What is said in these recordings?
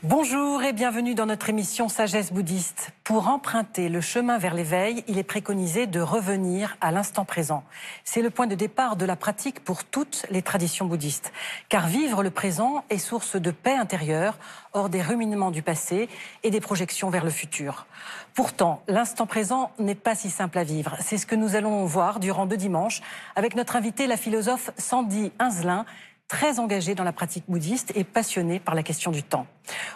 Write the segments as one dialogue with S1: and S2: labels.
S1: Bonjour et bienvenue dans notre émission Sagesse bouddhiste. Pour emprunter le chemin vers l'éveil, il est préconisé de revenir à l'instant présent. C'est le point de départ de la pratique pour toutes les traditions bouddhistes. Car vivre le présent est source de paix intérieure, hors des ruminements du passé et des projections vers le futur. Pourtant, l'instant présent n'est pas si simple à vivre. C'est ce que nous allons voir durant 2 dimanches avec notre invitée, la philosophe Sandy Hinzelin, très engagée dans la pratique bouddhiste et passionnée par la question du temps.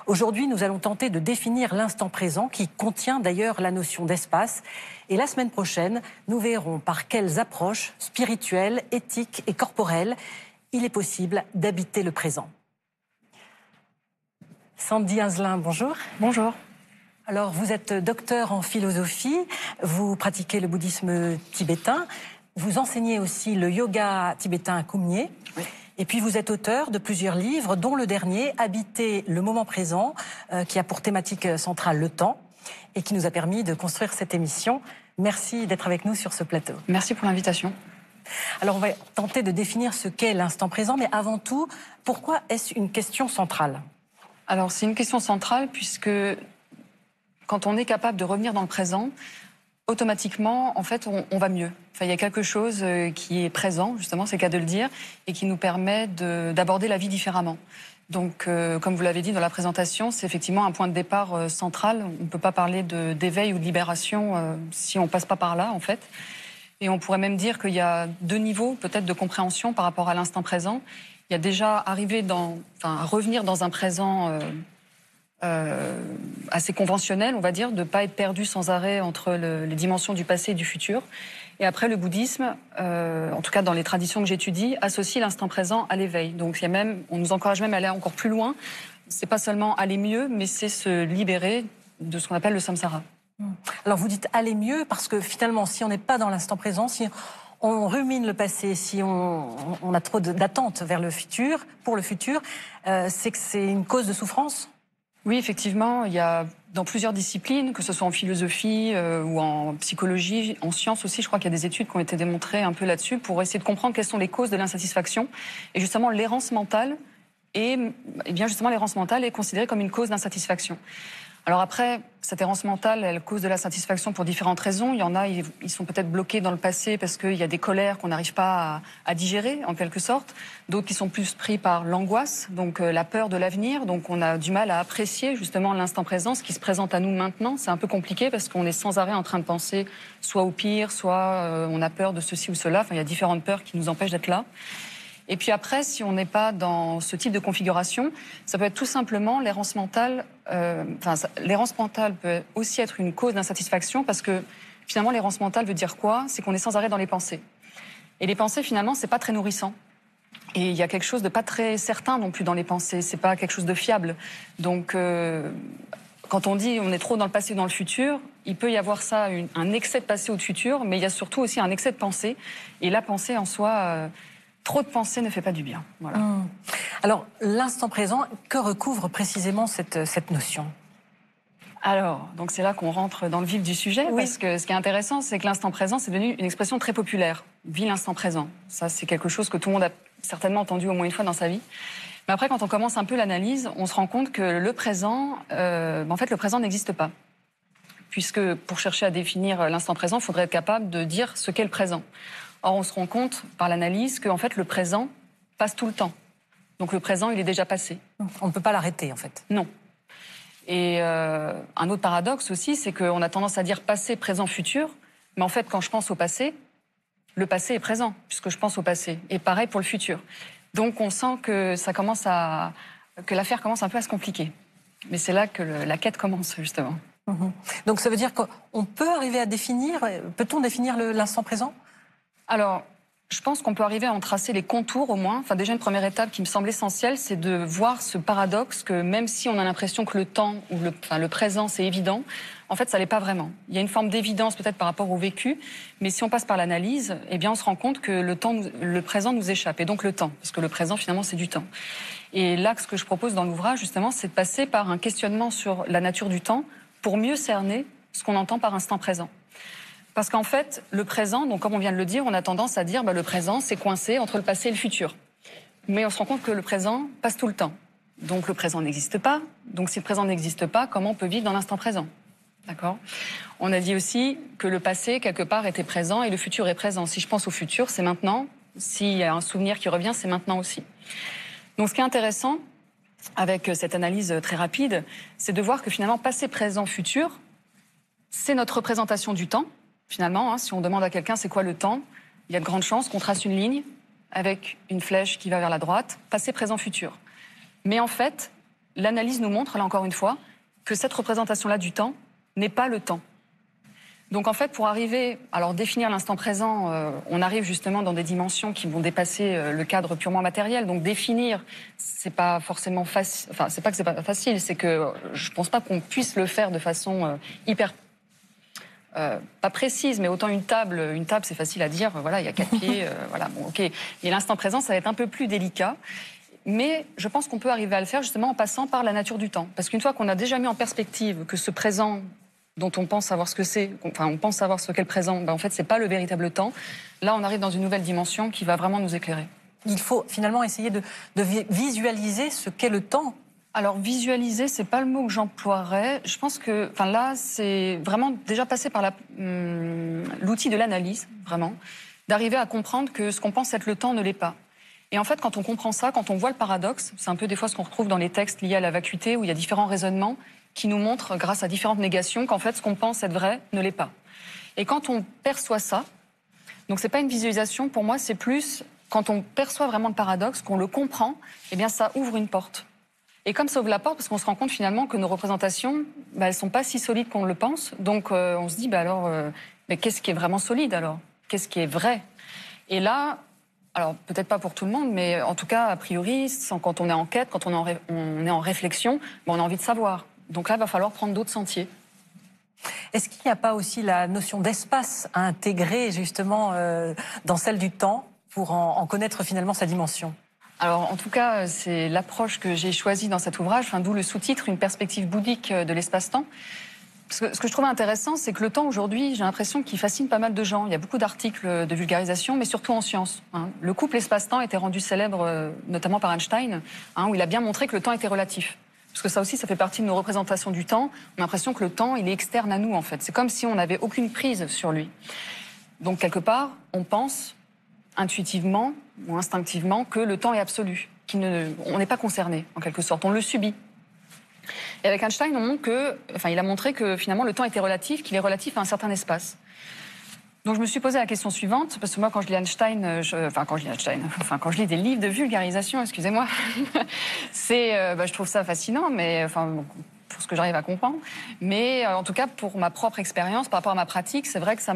S1: Aujourd'hui, nous allons tenter de définir l'instant présent, qui contient d'ailleurs la notion d'espace. Et la semaine prochaine, nous verrons par quelles approches spirituelles, éthiques et corporelles il est possible d'habiter le présent. Sandy Hinzelin, bonjour.
S2: Bonjour.
S1: Alors, vous êtes docteur en philosophie, vous pratiquez le bouddhisme tibétain, vous enseignez aussi le yoga tibétain à Kumye. Oui. Et puis vous êtes auteur de plusieurs livres, dont le dernier, Habiter le moment présent, qui a pour thématique centrale le temps, et qui nous a permis de construire cette émission. Merci d'être avec nous sur ce plateau.
S2: Merci pour l'invitation.
S1: Alors on va tenter de définir ce qu'est l'instant présent, mais avant tout, pourquoi est-ce une question centrale?
S2: Alors c'est une question centrale puisque quand on est capable de revenir dans le présent, automatiquement, en fait, on va mieux. Enfin, il y a quelque chose qui est présent, justement, c'est le cas de le dire, et qui nous permet d'aborder la vie différemment. Donc, comme vous l'avez dit dans la présentation, c'est effectivement un point de départ central. On ne peut pas parler d'éveil ou de libération si on ne passe pas par là, en fait. Et on pourrait même dire qu'il y a 2 niveaux, peut-être, de compréhension par rapport à l'instant présent. Il y a déjà revenir dans un présent assez conventionnel, on va dire, de ne pas être perdu sans arrêt entre les dimensions du passé et du futur. Et après, le bouddhisme, en tout cas dans les traditions que j'étudie, associe l'instant présent à l'éveil. Donc on nous encourage même à aller encore plus loin. C'est pas seulement aller mieux, mais c'est se libérer de ce qu'on appelle le samsara.
S1: Alors vous dites aller mieux parce que finalement, si on n'est pas dans l'instant présent, si on rumine le passé, si on a trop d'attentes vers le futur, pour le futur, c'est que c'est une cause de souffrance?
S2: Oui, effectivement, il y a dans plusieurs disciplines, que ce soit en philosophie ou en psychologie, en sciences aussi, je crois qu'il y a des études qui ont été démontrées un peu là-dessus pour essayer de comprendre quelles sont les causes de l'insatisfaction. Et justement, l'errance mentale est considérée comme une cause d'insatisfaction. Alors après, cette errance mentale, elle cause de la satisfaction pour différentes raisons. Il y en a, ils sont peut-être bloqués dans le passé parce qu'il y a des colères qu'on n'arrive pas à digérer, en quelque sorte. D'autres qui sont plus pris par l'angoisse, donc la peur de l'avenir. Donc on a du mal à apprécier justement l'instant présent, ce qui se présente à nous maintenant. C'est un peu compliqué parce qu'on est sans arrêt en train de penser soit au pire, soit on a peur de ceci ou cela. Enfin, il y a différentes peurs qui nous empêchent d'être là. Et puis après, si on n'est pas dans ce type de configuration, ça peut être tout simplement l'errance mentale. L'errance mentale peut aussi être une cause d'insatisfaction parce que finalement, l'errance mentale veut dire quoi? C'est qu'on est sans arrêt dans les pensées. Et les pensées, finalement, c'est pas très nourrissant. Et il y a quelque chose de pas très certain non plus dans les pensées. C'est pas quelque chose de fiable. Donc, quand on dit on est trop dans le passé ou dans le futur, il peut y avoir ça, un excès de passé ou de futur, mais il y a surtout aussi un excès de pensée. Et la pensée en soi... trop de pensée ne fait pas du bien. Voilà.
S1: Alors, l'instant présent, que recouvre précisément cette notion?
S2: Alors, donc c'est là qu'on rentre dans le vif du sujet, oui. Parce que ce qui est intéressant, c'est que l'instant présent, c'est devenu une expression très populaire. Vis l'instant présent. Ça, c'est quelque chose que tout le monde a certainement entendu au moins une fois dans sa vie. Mais après, quand on commence un peu l'analyse, on se rend compte que le présent, en fait, le présent n'existe pas. Puisque pour chercher à définir l'instant présent, il faudrait être capable de dire ce qu'est le présent. Or, on se rend compte, par l'analyse, qu'en fait, le présent passe tout le temps. Donc, le présent, il est déjà passé.
S1: On ne peut pas l'arrêter, en fait.
S2: Non. Et un autre paradoxe aussi, c'est qu'on a tendance à dire passé, présent, futur. Mais en fait, quand je pense au passé, le passé est présent, puisque je pense au passé. Et pareil pour le futur. Donc, on sent que que l'affaire commence un peu à se compliquer. Mais c'est là que la quête commence, justement.
S1: Donc, ça veut dire qu'on peut arriver à définir... Peut-on définir l'instant présent?
S2: Alors, Je pense qu'on peut arriver à en tracer les contours au moins. Enfin, déjà, une première étape qui me semble essentielle, c'est de voir ce paradoxe que même si on a l'impression que le temps ou le présent, c'est évident, en fait, ça l'est pas vraiment. Il y a une forme d'évidence peut-être par rapport au vécu, mais si on passe par l'analyse, eh bien, on se rend compte que le présent nous échappe, et donc le temps, parce que le présent, finalement, c'est du temps. Et l'axe que je propose dans l'ouvrage, justement, c'est de passer par un questionnement sur la nature du temps pour mieux cerner ce qu'on entend par instant présent. Parce qu'en fait, le présent, donc comme on vient de le dire, on a tendance à dire le présent, c'est coincé entre le passé et le futur. Mais on se rend compte que le présent passe tout le temps. Donc le présent n'existe pas. Donc si le présent n'existe pas, comment on peut vivre dans l'instant présent? D'accord? On a dit aussi que le passé, quelque part, était présent et le futur est présent. Si je pense au futur, c'est maintenant. S'il y a un souvenir qui revient, c'est maintenant aussi. Donc ce qui est intéressant avec cette analyse très rapide, c'est de voir que finalement, passé, présent, futur, c'est notre représentation du temps. Finalement, si on demande à quelqu'un c'est quoi le temps, il y a de grandes chances qu'on trace une ligne avec une flèche qui va vers la droite, passé, présent, futur. Mais en fait, l'analyse nous montre, là encore une fois, que cette représentation-là du temps n'est pas le temps. Donc en fait, pour arriver, alors définir l'instant présent, on arrive justement dans des dimensions qui vont dépasser le cadre purement matériel. Donc définir, c'est pas forcément facile. Enfin, c'est pas que c'est pas facile, c'est que je pense pas qu'on puisse le faire de façon hyper pas précise, mais autant une table, c'est facile à dire, voilà, il y a 4 pieds, voilà, bon, ok. Et l'instant présent, ça va être un peu plus délicat, mais je pense qu'on peut arriver à le faire justement en passant par la nature du temps. Parce qu'une fois qu'on a déjà mis en perspective que ce présent dont on pense savoir ce que c'est, enfin, on pense savoir ce qu'est le présent, en fait, c'est pas le véritable temps, là, on arrive dans une nouvelle dimension qui va vraiment nous éclairer.
S1: Il faut finalement essayer de visualiser ce qu'est le temps.
S2: Alors, visualiser, c'est pas le mot que j'emploierais. Je pense que, enfin là, c'est vraiment déjà passer par l'outil de l'analyse, vraiment, d'arriver à comprendre que ce qu'on pense être le temps ne l'est pas. Et en fait, quand on comprend ça, quand on voit le paradoxe, c'est un peu des fois ce qu'on retrouve dans les textes liés à la vacuité, où il y a différents raisonnements qui nous montrent, grâce à différentes négations, qu'en fait, ce qu'on pense être vrai ne l'est pas. Et quand on perçoit ça, donc c'est pas une visualisation, pour moi, c'est plus quand on perçoit vraiment le paradoxe, qu'on le comprend, eh bien, ça ouvre une porte. Et comme ça ouvre la porte, parce qu'on se rend compte finalement que nos représentations, elles sont pas si solides qu'on le pense. Donc on se dit, mais qu'est-ce qui est vraiment solide alors? Qu'est-ce qui est vrai? Et là, alors peut-être pas pour tout le monde, mais en tout cas, a priori, quand on est en quête, quand on est en réflexion, on a envie de savoir. Donc là, il va falloir prendre d'autres sentiers.
S1: Est-ce qu'il n'y a pas aussi la notion d'espace à intégrer justement dans celle du temps pour en connaître finalement sa dimension?
S2: Alors, en tout cas, c'est l'approche que j'ai choisie dans cet ouvrage, d'où le sous-titre, une perspective bouddhique de l'espace-temps. Parce que ce que je trouve intéressant, c'est que le temps, aujourd'hui, j'ai l'impression qu'il fascine pas mal de gens. Il y a beaucoup d'articles de vulgarisation, mais surtout en sciences. Le couple espace-temps était rendu célèbre, notamment par Einstein, où il a bien montré que le temps était relatif. Parce que ça aussi, ça fait partie de nos représentations du temps. On a l'impression que le temps, il est externe à nous, en fait. C'est comme si on n'avait aucune prise sur lui. Donc, quelque part, on pense intuitivement ou instinctivement que le temps est absolu, on n'est pas concerné, en quelque sorte, on le subit. Et avec Einstein, il a montré que finalement le temps était relatif, qu'il est relatif à un certain espace. Donc je me suis posé la question suivante, parce que moi quand je lis Einstein, quand je lis des livres de vulgarisation, excusez-moi, je trouve ça fascinant, mais pour ce que j'arrive à comprendre. Mais en tout cas, pour ma propre expérience, par rapport à ma pratique, c'est vrai que ça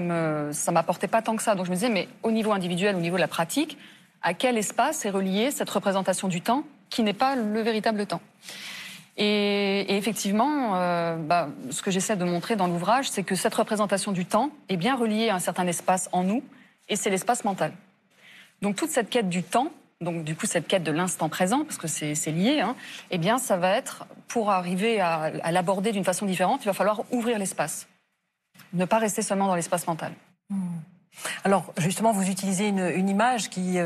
S2: m'apportait pas tant que ça. Donc je me disais, mais au niveau individuel, au niveau de la pratique, à quel espace est reliée cette représentation du temps qui n'est pas le véritable temps? Et effectivement, ce que j'essaie de montrer dans l'ouvrage, c'est que cette représentation du temps est bien reliée à un certain espace en nous, et c'est l'espace mental. Donc toute cette quête du temps, donc du coup cette quête de l'instant présent, parce que c'est lié, eh bien ça va être, pour arriver à l'aborder d'une façon différente, il va falloir ouvrir l'espace. Ne pas rester seulement dans l'espace mental.
S1: Alors justement, vous utilisez une image qui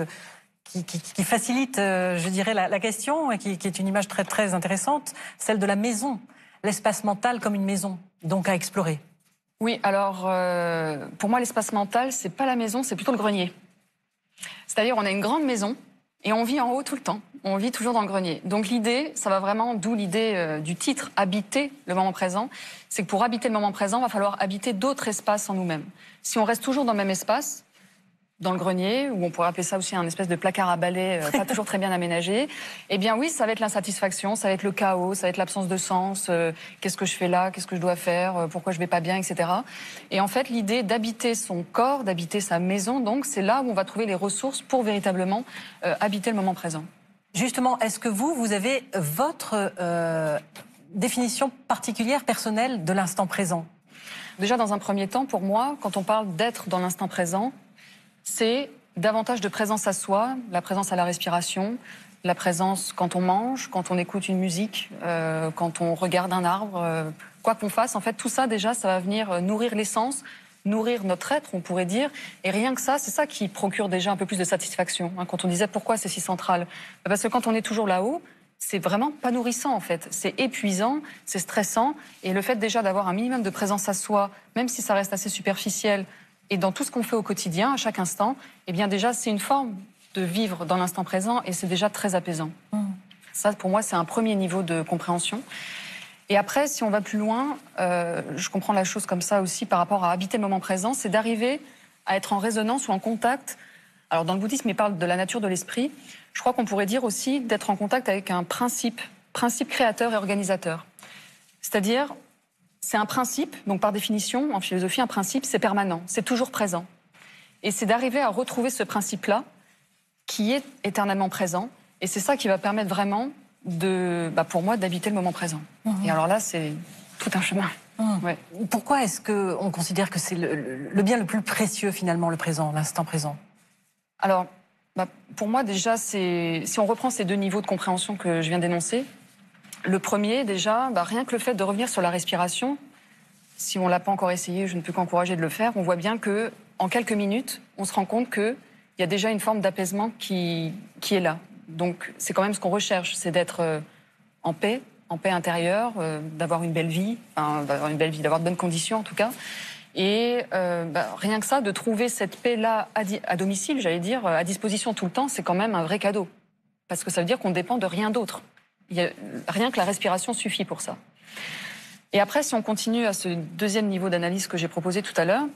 S1: facilite, je dirais, la question, et qui est une image très, très intéressante, celle de la maison. L'espace mental comme une maison, donc à explorer.
S2: Oui, alors pour moi l'espace mental, c'est pas la maison, c'est plutôt le grenier. C'est-à-dire on a une grande maison, et on vit en haut tout le temps. On vit toujours dans le grenier. Donc l'idée, ça va vraiment, d'où l'idée du titre, habiter le moment présent, c'est que pour habiter le moment présent, il va falloir habiter d'autres espaces en nous-mêmes. Si on reste toujours dans le même espace, dans le grenier, ou on pourrait appeler ça aussi un espèce de placard à balai pas toujours très bien aménagé, eh bien oui, ça va être l'insatisfaction, ça va être le chaos, ça va être l'absence de sens, qu'est-ce que je fais là, qu'est-ce que je dois faire, pourquoi je vais pas bien, etc. Et en fait, l'idée d'habiter son corps, d'habiter sa maison, donc c'est là où on va trouver les ressources pour véritablement habiter le moment présent.
S1: Justement, est-ce que vous avez votre définition particulière, personnelle de l'instant présent?
S2: Déjà, dans un premier temps, pour moi, quand on parle d'être dans l'instant présent, c'est davantage de présence à soi, la présence à la respiration, la présence quand on mange, quand on écoute une musique, quand on regarde un arbre, quoi qu'on fasse. En fait, tout ça, déjà, ça va venir nourrir l'essence, nourrir notre être, on pourrait dire. Et rien que ça, c'est ça qui procure déjà un peu plus de satisfaction. Quand on disait pourquoi c'est si central, parce que quand on est toujours là-haut, c'est vraiment pas nourrissant en fait. C'est épuisant, c'est stressant. Et le fait déjà d'avoir un minimum de présence à soi, même si ça reste assez superficiel, et dans tout ce qu'on fait au quotidien, à chaque instant, eh bien déjà, c'est une forme de vivre dans l'instant présent et c'est déjà très apaisant. Ça, pour moi, c'est un premier niveau de compréhension. Et après, si on va plus loin, je comprends la chose comme ça aussi par rapport à habiter le moment présent, c'est d'arriver à être en résonance ou en contact. Alors, dans le bouddhisme, il parle de la nature de l'esprit. Je crois qu'on pourrait dire aussi d'être en contact avec un principe créateur et organisateur. C'est-à-dire, c'est un principe, donc par définition, en philosophie, un principe, c'est permanent, c'est toujours présent. Et c'est d'arriver à retrouver ce principe-là qui est éternellement présent. Et c'est ça qui va permettre vraiment, pour moi, d'habiter le moment présent. Et alors là, c'est tout un chemin. Ouais.
S1: Pourquoi est-ce qu'on considère que c'est le bien le plus précieux, finalement, le présent, l'instant présent?
S2: Alors, pour moi, déjà, si on reprend ces deux niveaux de compréhension que je viens d'énoncer, le premier, déjà, rien que le fait de revenir sur la respiration, si on ne l'a pas encore essayé, je ne peux qu'encourager de le faire, on voit bien qu'en quelques minutes, on se rend compte qu'il y a déjà une forme d'apaisement qui est là. Donc, c'est quand même ce qu'on recherche, c'est d'être en paix intérieure, d'avoir une belle vie, d'avoir de bonnes conditions en tout cas. Et rien que ça, de trouver cette paix-là à domicile, j'allais dire, à disposition tout le temps, c'est quand même un vrai cadeau. Parce que ça veut dire qu'on ne dépend de rien d'autre. Rien que la respiration suffit pour ça. Et après, si on continue à ce deuxième niveau d'analyse que j'ai proposé tout à l'heure,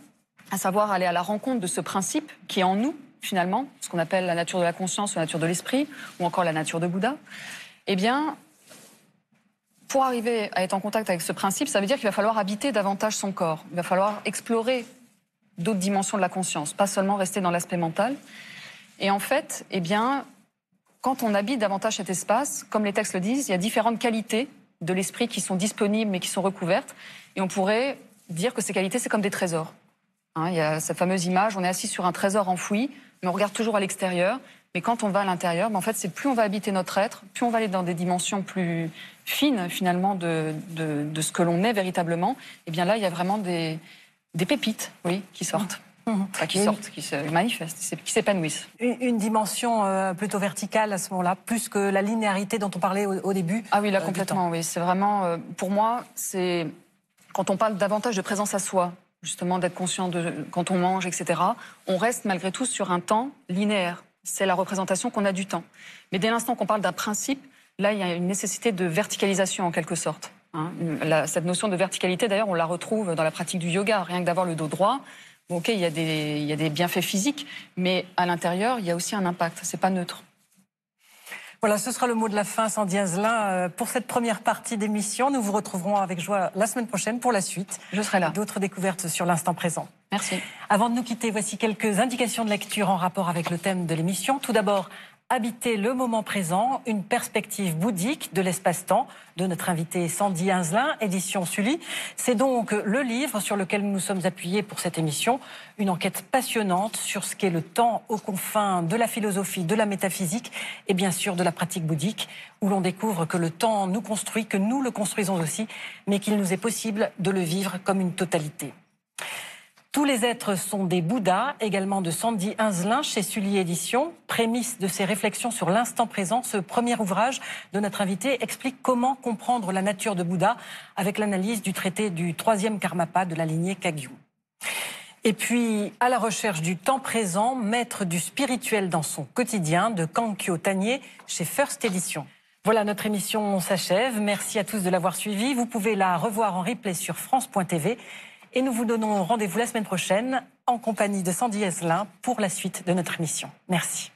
S2: à savoir aller à la rencontre de ce principe qui est en nous, finalement, ce qu'on appelle la nature de la conscience, la nature de l'esprit, ou encore la nature de Bouddha, eh bien, pour arriver à être en contact avec ce principe, ça veut dire qu'il va falloir habiter davantage son corps. Il va falloir explorer d'autres dimensions de la conscience, pas seulement rester dans l'aspect mental. Et en fait, eh bien, quand on habite davantage cet espace, comme les textes le disent, il y a différentes qualités de l'esprit qui sont disponibles mais qui sont recouvertes. Et on pourrait dire que ces qualités, c'est comme des trésors. Il y a cette fameuse image, on est assis sur un trésor enfoui, mais on regarde toujours à l'extérieur. Mais quand on va à l'intérieur, en fait, c'est plus on va habiter notre être, plus on va aller dans des dimensions plus fines, finalement, de ce que l'on est véritablement. Et bien là, il y a vraiment des pépites, oui, qui sortent. Qui se manifestent, qui s'épanouissent.
S1: Une dimension plutôt verticale à ce moment-là, plus que la linéarité dont on parlait au début.
S2: Ah oui, là complètement, oui. C'est vraiment, pour moi, c'est quand on parle davantage de présence à soi, justement d'être conscient de quand on mange, etc., on reste malgré tout sur un temps linéaire. C'est la représentation qu'on a du temps. Mais dès l'instant qu'on parle d'un principe, là, il y a une nécessité de verticalisation en quelque sorte. Cette notion de verticalité, d'ailleurs, on la retrouve dans la pratique du yoga. Rien que d'avoir le dos droit, ok, il y a des bienfaits physiques, mais à l'intérieur, il y a aussi un impact. C'est pas neutre.
S1: Voilà, ce sera le mot de la fin, Sandy Azelin. Pour cette première partie d'émission, nous vous retrouverons avec joie la semaine prochaine pour la suite.
S2: Je serai là.
S1: D'autres découvertes sur l'instant présent.
S2: Merci.
S1: Avant de nous quitter, voici quelques indications de lecture en rapport avec le thème de l'émission. Tout d'abord, habiter le moment présent, une perspective bouddhique de l'espace-temps de notre invité Sandy Azelin, édition Sully. C'est donc le livre sur lequel nous nous sommes appuyés pour cette émission. Une enquête passionnante sur ce qu'est le temps aux confins de la philosophie, de la métaphysique et bien sûr de la pratique bouddhique, où l'on découvre que le temps nous construit, que nous le construisons aussi, mais qu'il nous est possible de le vivre comme une totalité. Tous les êtres sont des Bouddhas, également de Sandy Azelin chez Sully Éditions. Prémisse de ses réflexions sur l'instant présent, ce premier ouvrage de notre invité explique comment comprendre la nature de Bouddha avec l'analyse du traité du 3e Karmapa de la lignée Kagyu. Et puis, à la recherche du temps présent, maître du spirituel dans son quotidien de Kankyo Tanier chez First Edition. Voilà, notre émission s'achève. Merci à tous de l'avoir suivie. Vous pouvez la revoir en replay sur France.tv. Et nous vous donnons rendez-vous la semaine prochaine en compagnie de Sandy Eslin pour la suite de notre émission. Merci.